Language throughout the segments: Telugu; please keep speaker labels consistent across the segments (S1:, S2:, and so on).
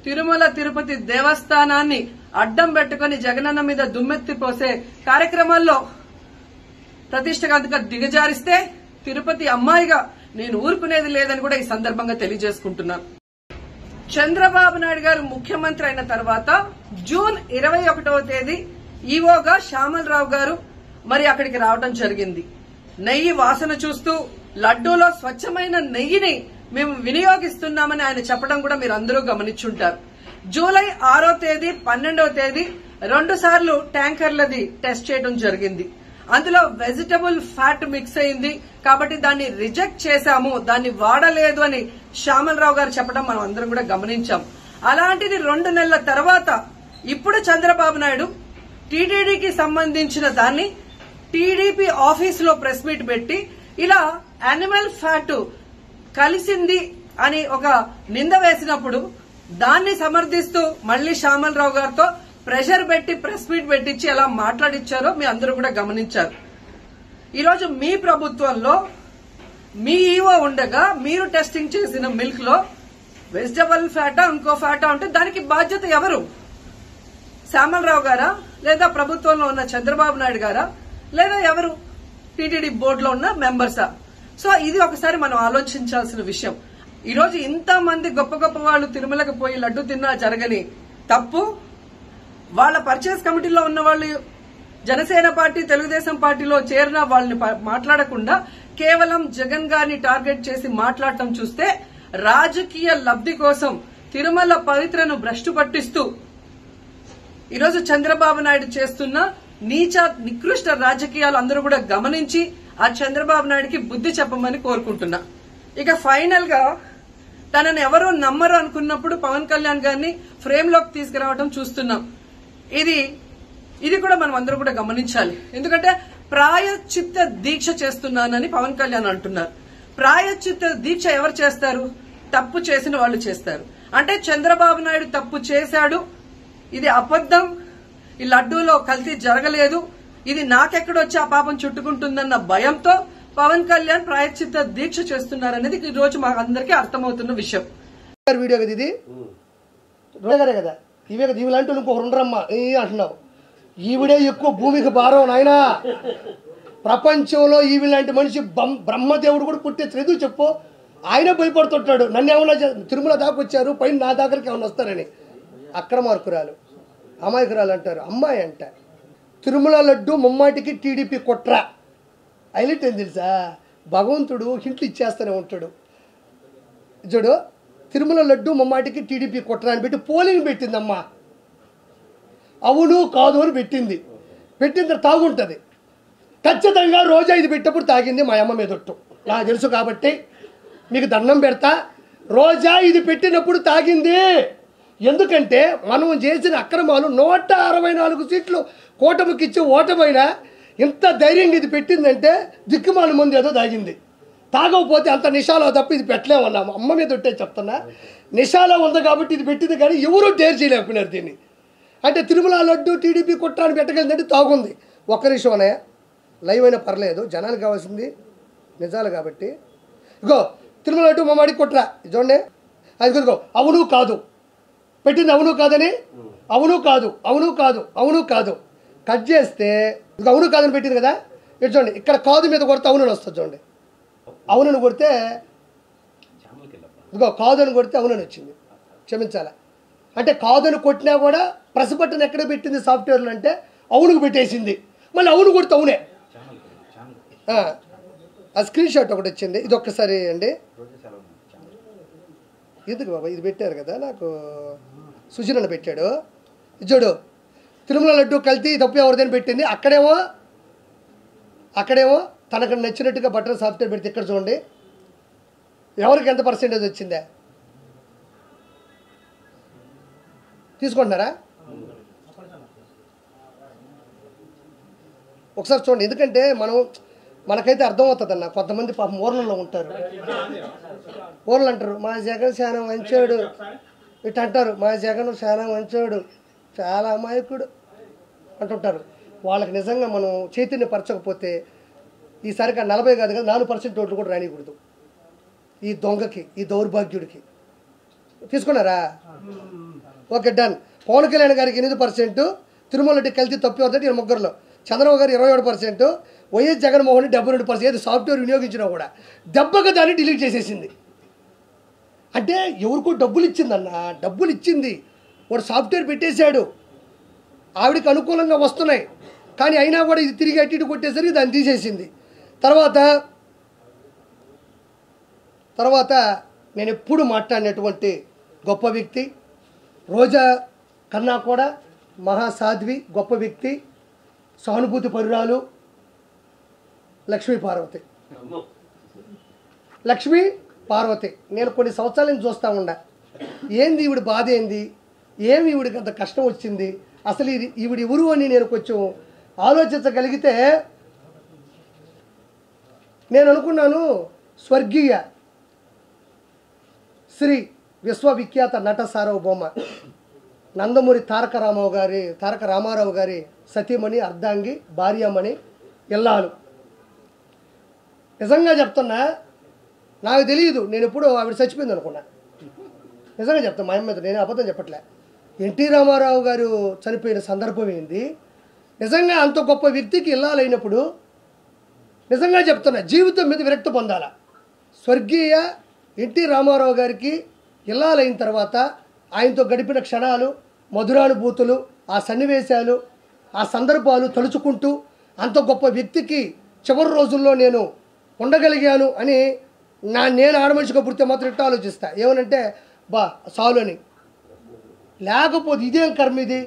S1: తిరుమల తిరుపతి దేవస్థానాన్ని అడ్డం పెట్టుకుని జగనన్న మీద దుమ్మెత్తి పోసే కార్యక్రమాల్లో ప్రతిష్టగా దిగజారిస్తే తిరుపతి అమ్మాయిగా నేను ఊరుకునేది లేదని కూడా ఈ సందర్భంగా తెలియజేసుకుంటున్నాను. చంద్రబాబు నాయుడు గారు ముఖ్యమంత్రి అయిన తర్వాత జూన్ 21వ తేదీ ఈవోగా శ్యామలరావు గారు మరి అక్కడికి రావడం జరిగింది. నెయ్యి వాసన చూస్తూ లడ్డూలో స్వచ్ఛమైన నెయ్యిని మేము వినియోగిస్తున్నామని ఆయన చెప్పడం కూడా మీరు అందరూ గమనించుంటారు. జూలై 6వ తేదీ 12వ తేదీ 2 సార్లు ట్యాంకర్లది టెస్ట్ చేయడం జరిగింది. అందులో వెజిటబుల్ ఫ్యాట్ మిక్స్ అయింది కాబట్టి దాన్ని రిజెక్ట్ చేశాము, దాన్ని వాడలేదు అని శ్యామలరావు గారు చెప్పడం మనం అందరం కూడా గమనించాం. అలాంటిది 2 నెలల తర్వాత ఇప్పుడు చంద్రబాబు నాయుడు టీటీడీకి సంబంధించిన దాన్ని టీడీపీ ఆఫీస్ లో ప్రెస్ మీట్ పెట్టి ఇలా యానిమల్ ఫ్యాట్ కలిసింది అని ఒక నింద వేసినప్పుడు దాన్ని సమర్థిస్తూ మళ్లీ శ్యామలరావు గారితో ప్రెషర్ పెట్టి ప్రెస్ మీట్ పెట్టించి ఎలా మాట్లాడిచ్చారో మీ అందరూ కూడా గమనించారు. ఈరోజు మీ ప్రభుత్వంలో మీ ఈవో ఉండగా మీరు టెస్టింగ్ చేసిన మిల్క్ లో వెజిటబుల్ ఫ్యాటా ఇంకో ఫ్యాటా ఉంటే దానికి బాధ్యత ఎవరు? శ్యామలరావు గారా, లేదా ప్రభుత్వంలో ఉన్న చంద్రబాబు నాయుడు గారా, లేదా ఎవరు టీటీడీ బోర్డులో ఉన్న మెంబర్సా? సో ఇది ఒకసారి మనం ఆలోచించాల్సిన విషయం. ఈరోజు ఇంతమంది గొప్ప గొప్ప వాళ్ళు తిరుమలకు పోయి లడ్డు తిన్నా జరగని తప్పు వాళ్ళ పర్చేస్ కమిటీలో ఉన్న వాళ్ళు జనసేన పార్టీ తెలుగుదేశం పార్టీలో చేరిన వాళ్ళని మాట్లాడకుండా కేవలం జగన్ గారిని టార్గెట్ చేసి మాట్లాడటం చూస్తే రాజకీయ లబ్ధి కోసం తిరుమల పవిత్రను భ్రష్టు పట్టిస్తూ ఈరోజు చంద్రబాబు నాయుడు చేస్తున్న నీచ నికృష్ట రాజకీయాలు అందరూ కూడా గమనించి ఆ చంద్రబాబు నాయుడికి బుద్ధి చెప్పమని కోరుకుంటున్నా. ఇక ఫైనల్ గా తనని ఎవరూ నమ్మరు అనుకున్నప్పుడు పవన్ కళ్యాణ్ గారిని ఫ్రేమ్ లోకి తీసుకురావడం చూస్తున్నాం. ఇది కూడా మనం అందరూ కూడా గమనించాలి. ఎందుకంటే ప్రాయశ్చిత్త దీక్ష చేస్తున్నానని పవన్ కళ్యాణ్ అంటున్నారు. ప్రాయశ్చిత్త దీక్ష ఎవరు చేస్తారు? తప్పు చేసిన వాళ్ళు చేస్తారు. అంటే చంద్రబాబు నాయుడు తప్పు చేశాడు, ఇది అబద్దం, ఈ లడ్డూలో కల్తీ జరగలేదు, ఇది నాకెక్కడొచ్చి ఆ పాపం చుట్టుకుంటుందన్న భయంతో పవన్ కళ్యాణ్ ప్రాయశ్చిత్త దీక్ష చేస్తున్నారనేది ఈ రోజు మా అందరికీ అర్థమవుతున్న విషయం.
S2: వీడియో కదా ఇది రోజుగారే కదా, ఇవే కదా ఇవిలాంటి ఇంకొక రెండరమ్మా అంటున్నావు. ఈవిడే ఎక్కువ భూమికి భారం నాయనా. ప్రపంచంలో ఈవిలాంటి మనిషి బ్రహ్మదేవుడు కూడా పుట్టించలేదు. ఎందుకు చెప్పు? ఆయనే భయపడుతుంటాడు. నన్ను ఏమన్నా తిరుమల దాకా వచ్చారు, పైన నా దగ్గరికి ఏమన్నా వస్తారని. అక్రమార్కురాలు, అమాయకురాలు అంటారు, అమ్మాయి అంట. తిరుమల లడ్డు ముమ్మాటికి టీడీపీ కుట్ర. హైలైట్ ఏం తెలుసా? భగవంతుడు హింట్లు ఇచ్చేస్తూనే ఉంటాడు. చూడు, తిరుమల లడ్డు ముమ్మాటికి టీడీపీ కుట్ర అని పెట్టి పోలింగ్ పెట్టిందమ్మా. అవును కాదు అని పెట్టింది. పెట్టిన తాగుంటుంది ఖచ్చితంగా. రోజా ఇది పెట్టినప్పుడు తాగింది మా అమ్మ మీదొట్టు, నాకు తెలుసు కాబట్టి మీకు దండం పెడతా. రోజా ఇది పెట్టినప్పుడు తాగింది. ఎందుకంటే మనం చేసిన అక్రమాలు 164 సీట్లు కూటమికి ఇచ్చి ఓటమైనా ఇంత ధైర్యంగా ఇది పెట్టిందంటే దిక్కుమాల ముందు ఏదో తాగింది. తాగకపోతే అంత నిషాలో తప్ప ఇది పెట్టలేమన్నాము. అమ్మ మీద ఉంటే చెప్తున్నా, నిషాలో ఉంది కాబట్టి ఇది పెట్టింది, కానీ ఎవరూ డేర్ చేయలేకపోయినారు దీన్ని. అంటే తిరుమల లడ్డు టీడీపీ కుట్రాన్ని పెట్టగలిందంటే తాగుంది. ఒక్క నిమిషం అనే లైవ్ అయినా పర్లేదు, జనానికి కావాల్సింది నిజాలు కాబట్టి. ఇగో తిరుమల లడ్డు మమ్మాడి కుట్ర చూడండి. అది ఇదిగో అవును కాదు పెట్టింది, అవును కాదని, అవును కాదు, అవును కాదు, అవును కాదు కట్ చేస్తే ఇదిగో అవును కాదని పెట్టింది కదా. ఇటు చూడండి, ఇక్కడ కాదు మీద కొడితే అవునని వస్తుంది. చూడండి, అవునని కొడితే ఇదిగో కాదు అని కొడితే అవునని వచ్చింది. క్షమించాలా అంటే కాదని కొట్టినా కూడా ప్రెస్ బటన్ ఎక్కడ పెట్టింది సాఫ్ట్వేర్లో అంటే అవునుకు పెట్టేసింది. మళ్ళీ అవును కొడితే అవునే. ఆ స్క్రీన్ షాట్ ఒకటి వచ్చింది, ఇది ఒక్కసారి అండి. ఎందుకు బాబా ఇది పెట్టారు కదా, నాకు సుజనను పెట్టాడు. చూడు, తిరుమల లడ్డు కల్తీ తప్పు ఎవరిదని పెట్టింది. అక్కడేమో తనకు నచ్చినట్టుగా బటన్ సాఫ్ట్వేర్ పెడితే ఇక్కడ చూడండి ఎవరికి ఎంత పర్సెంటేజ్ వచ్చిందే తీసుకుంటున్నారా? ఒకసారి చూడండి. ఎందుకంటే మనకైతే అర్థమవుతుందన్న. కొంతమంది పాపం ఊర్లలో ఉంటారు, ఊర్లు అంటారు మా జగన్ చాలా మంచోడు, ఇటు అంటారు మా జగన్ చాలా మంచోడు, చాలా అమాయకుడు అంటుంటారు. వాళ్ళకి నిజంగా మనం చైతన్యపరచకపోతే ఈసారికి 40 కాదు కదా 4% ఓట్లు కూడా రానికూడదు ఈ దొంగకి, ఈ దౌర్భాగ్యుడికి. తీసుకున్నారా? Okay done. పవన్ కళ్యాణ్ గారికి 8%, తిరుమల రెడ్డి కలిసి తప్పి అవుతుంది ఈయన ముగ్గురులో. చంద్రబాబు గారు 27%, వైఎస్ జగన్మోహన్ రెడ్డి 72%. ఏది సాఫ్ట్వేర్ వినియోగించినా కూడా దెబ్బగా దాన్ని డిలీట్ చేసేసింది. అంటే ఎవరికో డబ్బులు ఇచ్చిందన్న, డబ్బులు ఇచ్చింది, వాడు సాఫ్ట్వేర్ పెట్టేశాడు, ఆవిడకి అనుకూలంగా వస్తున్నాయి, కానీ అయినా కూడా ఇది తిరిగి అటు ఇటు కొట్టేసరికి దాన్ని తీసేసింది. తర్వాత నేను ఎప్పుడు మాట్లాడినటువంటి గొప్ప వ్యక్తి, రోజా కన్నా కూడా మహాసాధ్వి, గొప్ప వ్యక్తి, సానుభూతి పరురాలు లక్ష్మీ పార్వతి. నేను కొన్ని సంవత్సరాల నుంచి చూస్తూ ఉండా, ఏంది ఈవిడ బాధ, ఏంది, ఏమి ఈవిడికి అంత కష్టం వచ్చింది, అసలు ఈవిడ ఎవరు అని నేను కొంచెం ఆలోచించగలిగితే నేను అనుకున్నాను, స్వర్గీయ శ్రీ విశ్వవిఖ్యాత నట సార్వభౌమ నందమూరి తారక రామారావు గారి సతీమణి, అర్ధాంగి, భార్యామణి, ఇల్లాలు. నిజంగా చెప్తున్నా, నాకు తెలియదు, నేను ఎప్పుడూ ఆవిడ చచ్చిపోయింది అనుకున్నా. నిజంగా చెప్తాను, మా అమ్మ, నేను అబద్ధం చెప్పట్లే. ఎన్టీ రామారావు గారు చనిపోయిన సందర్భం ఏంది, నిజంగా అంత గొప్ప వ్యక్తికి ఇల్లాలైనప్పుడు నిజంగా చెప్తున్నా, జీవితం మీద విరక్తి పొందాల. స్వర్గీయ ఎన్టీ రామారావు గారికి ఇల్లాలైన తర్వాత ఆయనతో గడిపిన క్షణాలు, మధురానుభూతులు, ఆ సన్నివేశాలు, ఆ సందర్భాలు తలుచుకుంటూ అంత గొప్ప వ్యక్తికి చివరి రోజుల్లో నేను ఉండగలిగాను అని నేను ఆడమనిషిగా పుడితే మాత్రం ఇట్లా ఆలోచిస్తా, ఏమనంటే సాలు అని. లేకపోతే ఇదేం కర్మ ఇది,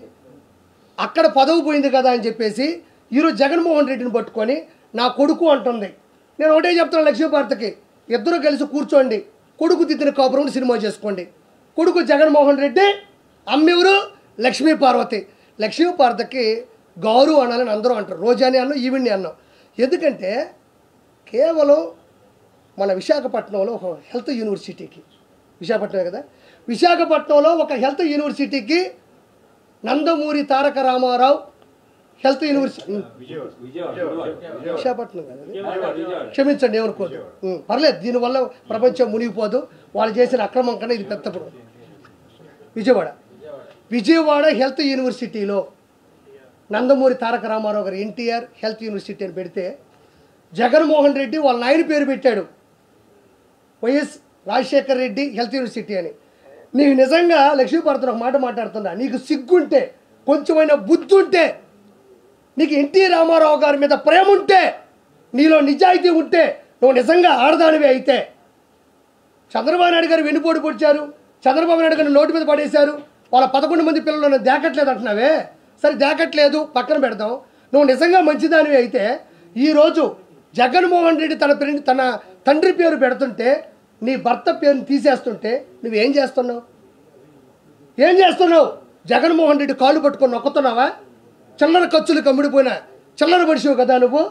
S2: అక్కడ పదవి పోయింది కదా అని చెప్పేసి ఈరోజు జగన్మోహన్ రెడ్డిని పట్టుకొని నా కొడుకు అంటుంది. నేను ఒకటే చెప్తున్నాను లక్ష్మీపార్వతికి, ఇద్దరు కలిసి కూర్చోండి, కొడుకు దిద్దిన కాపురం సినిమా చేసుకోండి. కొడుకు జగన్మోహన్ రెడ్డి, అమ్మెవరు లక్ష్మీపార్వతికి గౌరవ అనాలని అందరూ అంటారు. రోజాని అన్నాం, ఈవిడ్ని అన్నాం. ఎందుకంటే కేవలం మన విశాఖపట్నంలో ఒక హెల్త్ యూనివర్సిటీకి, విశాఖపట్నమే కదా, విశాఖపట్నంలో ఒక హెల్త్ యూనివర్సిటీకి నందమూరి తారక రామారావు హెల్త్ యూనివర్సిటీ, విశాఖపట్నం కదా, క్షమించండి ఏమనుకోదు, పర్లేదు, దీనివల్ల ప్రపంచం మునిగిపోదు, వాళ్ళు చేసిన అక్రమం కన్నా ఇది పెద్దప్పుడు. విజయవాడ హెల్త్ యూనివర్సిటీలో నందమూరి తారక రామారావు గారు ఎన్టీఆర్ హెల్త్ యూనివర్సిటీ అని పెడితే జగన్మోహన్ రెడ్డి వాళ్ళ నాయన పేరు పెట్టాడు, YS Rajasekhar Reddy health university అని. నీకు నిజంగా లక్ష్మీపార్వతి ఒక మాట మాట్లాడుతున్నా, నీకు సిగ్గుంటే, కొంచెమైనా బుద్ధి ఉంటే, నీకు ఎన్టీ రామారావు గారి మీద ప్రేమ ఉంటే, నీలో నిజాయితీ ఉంటే, నువ్వు నిజంగా ఆడదానివే అయితే, చంద్రబాబు నాయుడు గారు వెన్నుపోటు పొడిచారు, చంద్రబాబు నాయుడు గారిని నోటి మీద పడేశారు, వాళ్ళ 11 మంది పిల్లలను దేకట్లేదు అంటున్నావే, సరే దేకట్లేదు పక్కన పెడదాం, నువ్వు నిజంగా మంచిదానివి అయితే ఈరోజు జగన్మోహన్ రెడ్డి తన తండ్రి పేరు పెడుతుంటే, నీ భర్త పేరుని తీసేస్తుంటే నువ్వేం చేస్తున్నావు? జగన్మోహన్ రెడ్డి కాళ్ళు పట్టుకొని నొక్కుతున్నావా? చిల్లర ఖర్చులు కమ్ముడిపోయినా చిల్లర మనిషివు కదా నువ్వు.